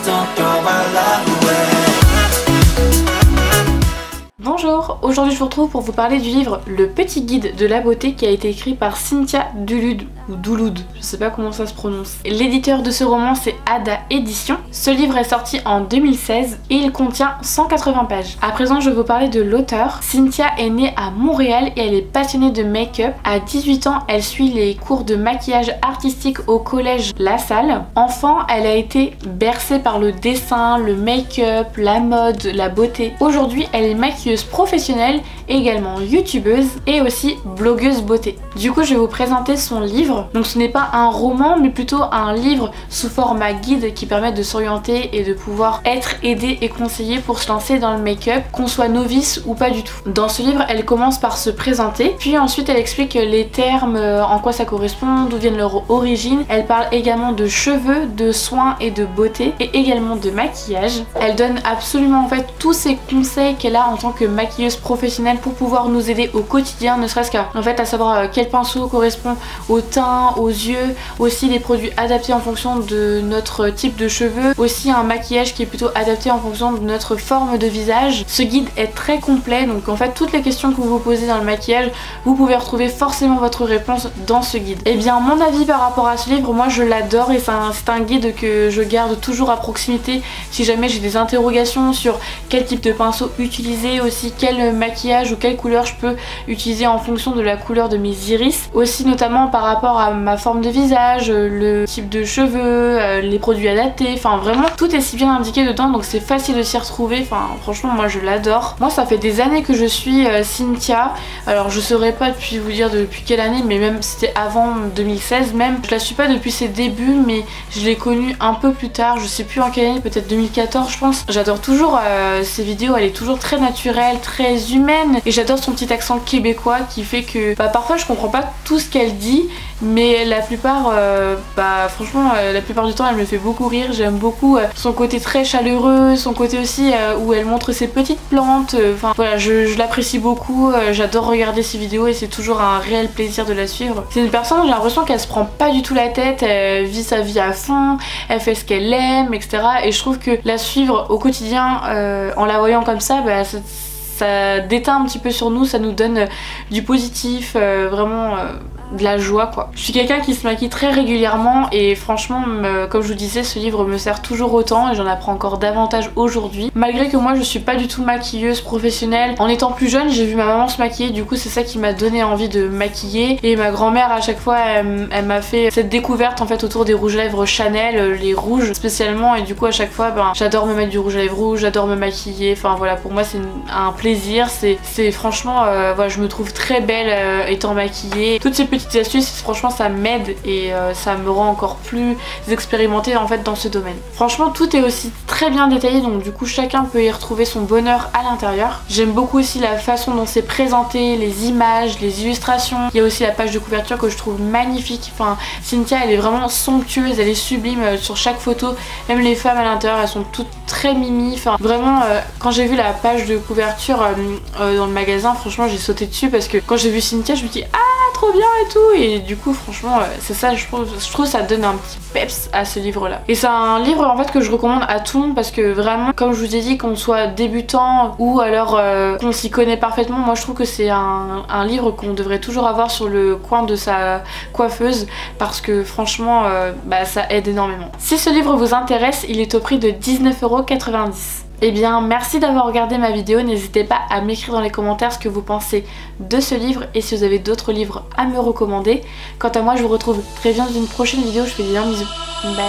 don't throw our love away. Bonjour, aujourd'hui je vous retrouve pour vous parler du livre Le Petit Guide de la Beauté qui a été écrit par Cynthia Dulude ou Douloud, je sais pas comment ça se prononce. L'éditeur de ce roman c'est Ada Éditions. Ce livre est sorti en 2016 et il contient 180 pages. À présent je vais vous parler de l'auteur. Cynthia est née à Montréal et elle est passionnée de make-up. À 18 ans elle suit les cours de maquillage artistique au collège La Salle. Enfant elle a été bercée par le dessin, le make-up, la mode, la beauté. Aujourd'hui elle est maquilleuse professionnelle, également youtubeuse et aussi blogueuse beauté. Du coup je vais vous présenter son livre. Donc ce n'est pas un roman mais plutôt un livre sous format guide qui permet de s'orienter et de pouvoir être aidé et conseillé pour se lancer dans le make-up, qu'on soit novice ou pas du tout. Dans ce livre elle commence par se présenter, puis ensuite elle explique les termes, en quoi ça correspond, d'où viennent leur origine. Elle parle également de cheveux, de soins et de beauté et également de maquillage. Elle donne absolument en fait tous ces conseils qu'elle a en tant que maquilleuse professionnelle pour pouvoir nous aider au quotidien, ne serait-ce qu'à en fait à savoir quel pinceau correspond au teint, aux yeux, aussi des produits adaptés en fonction de notre type de cheveux, aussi un maquillage qui est plutôt adapté en fonction de notre forme de visage. Ce guide est très complet, donc en fait toutes les questions que vous vous posez dans le maquillage, vous pouvez retrouver forcément votre réponse dans ce guide. Et bien mon avis par rapport à ce livre, moi je l'adore et c'est un guide que je garde toujours à proximité si jamais j'ai des interrogations sur quel type de pinceau utiliser, aussi quel maquillage ou quelle couleur je peux utiliser en fonction de la couleur de mes iris, aussi notamment par rapport à ma forme de visage, le type de cheveux, les produits adaptés, enfin vraiment tout est si bien indiqué dedans, donc c'est facile de s'y retrouver. Enfin franchement moi je l'adore. Moi ça fait des années que je suis Cynthia, alors je saurais pas depuis vous dire depuis quelle année, mais même c'était avant 2016 même. Je la suis pas depuis ses débuts mais je l'ai connue un peu plus tard, je sais plus en quelle année, peut-être 2014 je pense. J'adore toujours ses vidéos, elle est toujours très naturelle, très humaine et j'adore son petit accent québécois qui fait que parfois je comprends pas tout ce qu'elle dit, mais la plupart franchement la plupart du temps elle me fait beaucoup rire. J'aime beaucoup son côté très chaleureux, son côté aussi où elle montre ses petites plantes, enfin voilà, je l'apprécie beaucoup, j'adore regarder ses vidéos et c'est toujours un réel plaisir de la suivre. C'est une personne, j'ai l'impression qu'elle se prend pas du tout la tête, elle vit sa vie à fond, elle fait ce qu'elle aime, etc. Et je trouve que la suivre au quotidien en la voyant comme ça, ça déteint un petit peu sur nous, ça nous donne du positif, vraiment de la joie quoi. Je suis quelqu'un qui se maquille très régulièrement et franchement comme je vous disais ce livre me sert toujours autant et j'en apprends encore davantage aujourd'hui. Malgré que moi je suis pas du tout maquilleuse professionnelle, en étant plus jeune j'ai vu ma maman se maquiller, du coup c'est ça qui m'a donné envie de maquiller et ma grand-mère à chaque fois elle m'a fait cette découverte en fait autour des rouges à lèvres Chanel, les rouges spécialement, et du coup à chaque fois j'adore me mettre du rouge à lèvres rouge, j'adore me maquiller, enfin voilà, pour moi c'est un plaisir, c'est franchement voilà, je me trouve très belle étant maquillée. Toutes ces petites astuces franchement ça m'aide et ça me rend encore plus expérimentée en fait dans ce domaine. Franchement tout est aussi très bien détaillé, donc du coup chacun peut y retrouver son bonheur à l'intérieur. J'aime beaucoup aussi la façon dont c'est présenté, les images, les illustrations. Il y a aussi la page de couverture que je trouve magnifique. Enfin Cynthia elle est vraiment somptueuse, elle est sublime sur chaque photo, même les femmes à l'intérieur elles sont toutes très mimi. Enfin vraiment quand j'ai vu la page de couverture dans le magasin, franchement j'ai sauté dessus parce que quand j'ai vu Cynthia je me dis ah trop bien et tout, et du coup franchement c'est ça, je trouve ça donne un petit peps à ce livre là. Et c'est un livre en fait que je recommande à tout le monde parce que vraiment comme je vous ai dit, qu'on soit débutant ou alors qu'on s'y connaît parfaitement, moi je trouve que c'est un livre qu'on devrait toujours avoir sur le coin de sa coiffeuse parce que franchement ça aide énormément. Si ce livre vous intéresse, il est au prix de 19,90 €. Eh bien merci d'avoir regardé ma vidéo, n'hésitez pas à m'écrire dans les commentaires ce que vous pensez de ce livre et si vous avez d'autres livres à me recommander. Quant à moi je vous retrouve très bien dans une prochaine vidéo, je vous fais des bisous, bye.